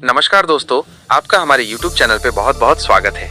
नमस्कार दोस्तों, आपका हमारे YouTube चैनल पे बहुत बहुत स्वागत है।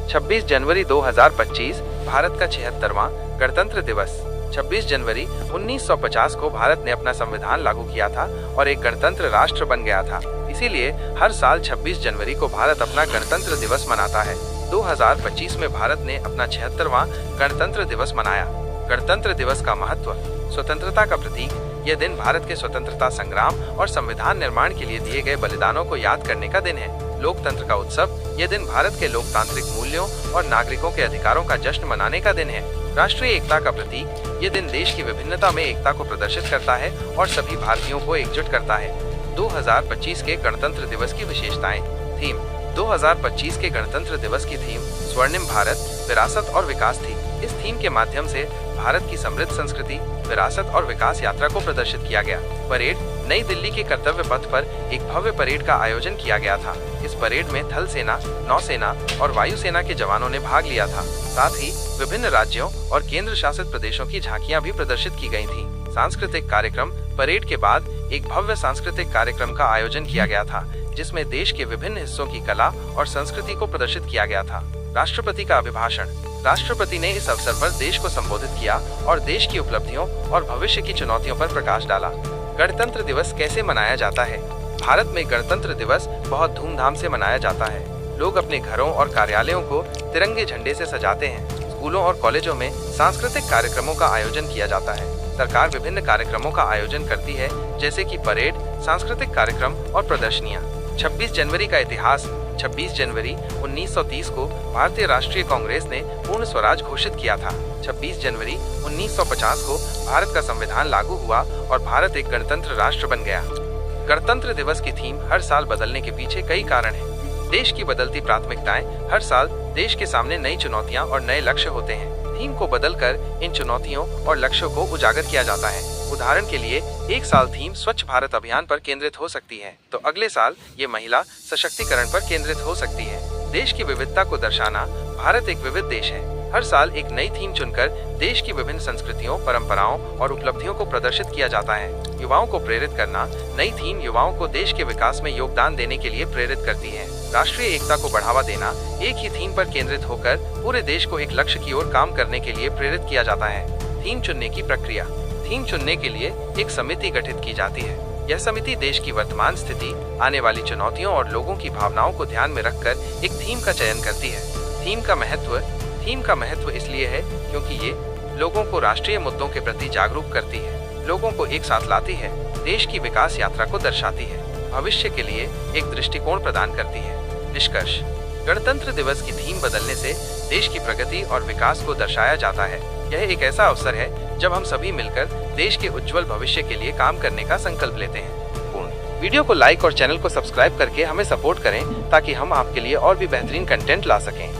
26 जनवरी 2025 भारत का 76वां गणतंत्र दिवस। 26 जनवरी 1950 को भारत ने अपना संविधान लागू किया था और एक गणतंत्र राष्ट्र बन गया था। इसीलिए हर साल 26 जनवरी को भारत अपना गणतंत्र दिवस मनाता है। 2025 में भारत ने अपना 76वां गणतंत्र दिवस मनाया। गणतंत्र दिवस का महत्व। स्वतंत्रता का प्रतीक, यह दिन भारत के स्वतंत्रता संग्राम और संविधान निर्माण के लिए दिए गए बलिदानों को याद करने का दिन है। लोकतंत्र का उत्सव, यह दिन भारत के लोकतांत्रिक मूल्यों और नागरिकों के अधिकारों का जश्न मनाने का दिन है। राष्ट्रीय एकता का प्रतीक, यह दिन देश की विभिन्नता में एकता को प्रदर्शित करता है और सभी भारतीयों को एकजुट करता है। 2025 के गणतंत्र दिवस की विशेषताएं। थीम। 2025 के गणतंत्र दिवस की थीम स्वर्णिम भारत, विरासत और विकास थी। इस थीम के माध्यम से भारत की समृद्ध संस्कृति, विरासत और विकास यात्रा को प्रदर्शित किया गया। परेड। नई दिल्ली के कर्तव्य पथ पर एक भव्य परेड का आयोजन किया गया था। इस परेड में थल सेना, नौसेना और वायुसेना के जवानों ने भाग लिया था। साथ ही विभिन्न राज्यों और केंद्र शासित प्रदेशों की झांकियां भी प्रदर्शित की गई थीं। सांस्कृतिक कार्यक्रम। परेड के बाद एक भव्य सांस्कृतिक कार्यक्रम का आयोजन किया गया था, जिसमें देश के विभिन्न हिस्सों की कला और संस्कृति को प्रदर्शित किया गया था। राष्ट्रपति का अभिभाषण। राष्ट्रपति ने इस अवसर पर देश को संबोधित किया और देश की उपलब्धियों और भविष्य की चुनौतियों पर प्रकाश डाला। गणतंत्र दिवस कैसे मनाया जाता है? भारत में गणतंत्र दिवस बहुत धूमधाम से मनाया जाता है। लोग अपने घरों और कार्यालयों को तिरंगे झंडे से सजाते हैं। स्कूलों और कॉलेजों में सांस्कृतिक कार्यक्रमों का आयोजन किया जाता है। सरकार विभिन्न कार्यक्रमों का आयोजन करती है, जैसे कि परेड, सांस्कृतिक कार्यक्रम और प्रदर्शनियां। 26 जनवरी का इतिहास। 26 जनवरी 1930 को भारतीय राष्ट्रीय कांग्रेस ने पूर्ण स्वराज घोषित किया था। 26 जनवरी 1950 को भारत का संविधान लागू हुआ और भारत एक गणतंत्र राष्ट्र बन गया। गणतंत्र दिवस की थीम हर साल बदलने के पीछे कई कारण हैं। देश की बदलती प्राथमिकताएं। हर साल देश के सामने नई चुनौतियां और नए लक्ष्य होते हैं। थीम को बदलकर इन चुनौतियों और लक्ष्यों को उजागर किया जाता है। उदाहरण के लिए, एक साल थीम स्वच्छ भारत अभियान पर केंद्रित हो सकती है, तो अगले साल ये महिला सशक्तिकरण पर केंद्रित हो सकती है। देश की विविधता को दर्शाना। भारत एक विविध देश है। हर साल एक नई थीम चुनकर देश की विभिन्न संस्कृतियों, परंपराओं और उपलब्धियों को प्रदर्शित किया जाता है। युवाओं को प्रेरित करना। नई थीम युवाओं को देश के विकास में योगदान देने के लिए प्रेरित करती है। राष्ट्रीय एकता को बढ़ावा देना। एक ही थीम पर केंद्रित होकर पूरे देश को एक लक्ष्य की ओर काम करने के लिए प्रेरित किया जाता है। थीम चुनने की प्रक्रिया। थीम चुनने के लिए एक समिति गठित की जाती है। यह समिति देश की वर्तमान स्थिति, आने वाली चुनौतियों और लोगों की भावनाओं को ध्यान में रखकर एक थीम का चयन करती है। थीम का महत्व। थीम का महत्व इसलिए है क्योंकि ये लोगों को राष्ट्रीय मुद्दों के प्रति जागरूक करती है, लोगों को एक साथ लाती है, देश की विकास यात्रा को दर्शाती है, भविष्य के लिए एक दृष्टिकोण प्रदान करती है। निष्कर्ष। गणतंत्र दिवस की थीम बदलने से देश की प्रगति और विकास को दर्शाया जाता है। यह एक ऐसा अवसर है जब हम सभी मिलकर देश के उज्जवल भविष्य के लिए काम करने का संकल्प लेते हैं। वीडियो को लाइक और चैनल को सब्सक्राइब करके हमें सपोर्ट करें, ताकि हम आपके लिए और भी बेहतरीन कंटेंट ला सकें।